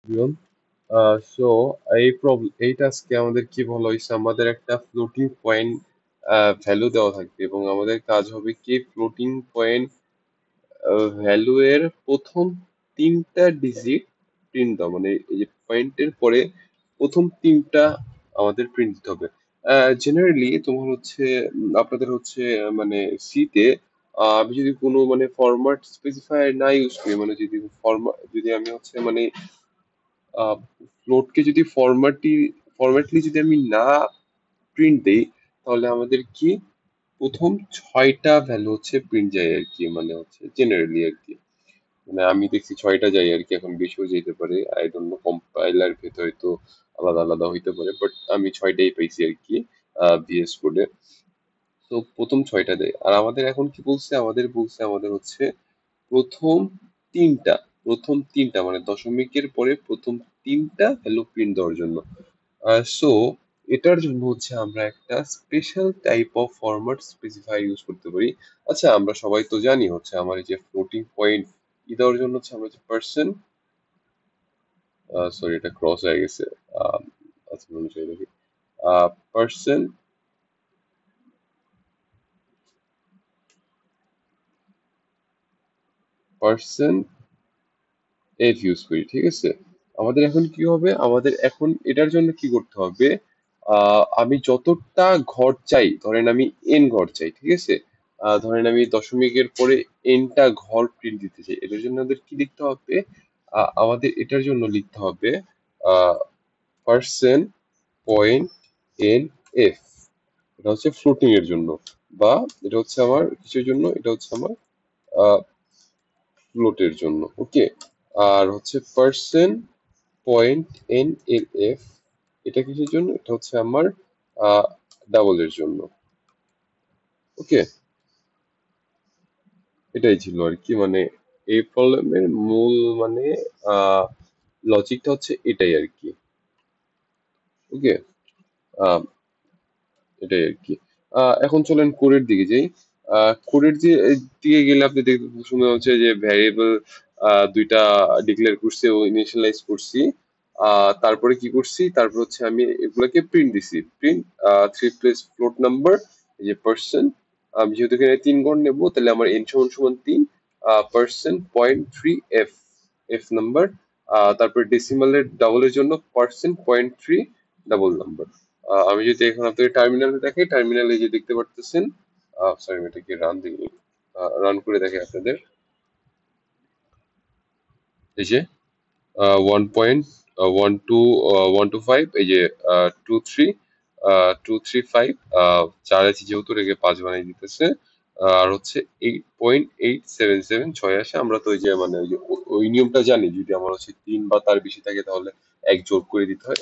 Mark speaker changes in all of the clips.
Speaker 1: everyone. So এই টাস্কে আমাদের কি বলা হয়েছে, আমাদের একটা ফ্লোটিং পয়েন্ট ভ্যালু দেওয়া থাকবে এবং আমাদের কাজ হবে কি ফ্লোটিং পয়েন্ট ভ্যালু এর প্রথম তিনটা ডিজিট প্রিন্ট দাও, মানে এই যে পয়েন্টের পরে প্রথম তিনটা আমাদের প্রিন্ট দিতে হবে। জেনারেলি তোমার হচ্ছে আপনাদের হচ্ছে মানে সিতে আমি যদি কোনো মানে ফরম্যাট স্পেসিফায়ার না ইউজ করি, মানে যদি আমি হচ্ছে মানে ফ্লোটকে যদি ফরম্যাটলি যদি আমি না প্রিন্ট দেই, তাহলে আমাদের কি প্রথম ছয়টা ভ্যালু হচ্ছে প্রিন্ট যায় আর কি, মানে হচ্ছে জেনারেলি আর কি। মানে আমি দেখছি ছয়টা যায় আর কি, এখন বেশিও যেতে পারে, আই ডোন্ট নো কম্পাইলার ভেতরে হয়তো আলাদা আলাদা হইতে পারে, বাট আমি ছয়টাই পাইছি আর কি ভিএস কোডে। তো প্রথম ছয়টা দেয়, আর আমাদের এখন কি বলছে, আমাদের বলছে আমাদের হচ্ছে প্রথম তিনটা প্রথম তিনটা মানে দশমিকের পরে প্রথম তিনটা ভ্যালু প্রিন্ট দেওয়ার জন্য। সো এটার জন্য হচ্ছে আমরা একটা special type of format specify use করতে পারি। আচ্ছা, আমরা সবাই তো জানি হচ্ছে আমার এই যে ফ্লোটিং পয়েন্ট দেওয়ার জন্য হচ্ছে আমরা যে পার্সেন্ট, সরি এটা ক্রস হয়ে গেছে। আহ, আচ্ছা মনে চাই দেখি, পার্সেন্ট পার্সেন্ট এফ ইউজ করি, ঠিক আছে। আমাদের এখন কি হবে, আমাদের এখন এটার জন্য কি করতে হবে, আমি যতটা ঘর চাই, ধরেন আমি এন ঘর চাই, ঠিক আছে। ধরেন আমি দশমিকের পরে এনটা ঘর প্রিন্ট দিতে চাই, এটার জন্য আমাদের কি লিখতে হবে, আমাদের এটার জন্য লিখতে হবে পার্সেন্ট পয়েন্ট এন এফ। এটা হচ্ছে ফ্লোটিং এর জন্য, বা এটা হচ্ছে আমার কিসের জন্য, এটা হচ্ছে আমার ফ্লোটের জন্য, ওকে। আর হচ্ছে percent point N L F, এটা কিসের জন্য, এটা হচ্ছে আমার ডাবলের জন্য, ওকে। এটাই ছিল আর কি, মানে এই প্রবলেমের মূল মানে লজিকটা হচ্ছে এটাই আর কি, ওকে। এটাই আর কি। এখন চলেন কোডের দিকে যাই। কোডের দিকে গেলে আপনি দেখতে শুনে হচ্ছে যে ভ্যারিয়েবল দুইটা ডিক্লেয়ার করছি ও ইনিশিয়ালাইজ করছি। তারপরে কি করছি, তারপর হচ্ছে আমি এগুলাকে প্রিন্ট দিছি, print three place float number, এই যে পার্সেন্ট। আমি যেহেতু এখানে তিন ঘর নেবো, তাহলে আমার এন সমান সমান তিন, percent point three F, F number. তারপর ডেসিমালের ডাবলের জন্য percent point three double number. আমি যদি এখন আপনাকে টার্মিনালে দেখাই, টার্মিনালে যে দেখতে পারতেছেন, সরি আমি এটাকে রান দিই, রান করে দেখে আপনাদের, এই যে 1.125, এই যে 23, 235, চার আছে যেহেতু রেখে পাঁচ বানিয়ে দিতেছে। আর হচ্ছে 8.877 ছয় আসে। আমরা তো ওই যে মানে ওই যে ওই নিয়মটা জানি, যদি আমার হচ্ছে তিন বা তার বেশি থাকে তাহলে এক যোগ করে দিতে হয়।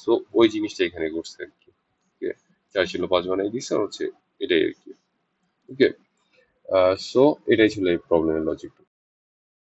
Speaker 1: সো ওই জিনিসটা এখানে করছে আর কি, ঠিক আছে? চার ছিল পাঁচ বানিয়ে দিচ্ছে, আর হচ্ছে এটাই আর কি, ওকে। সো এটাই ছিল এই প্রবলেমের লজিক।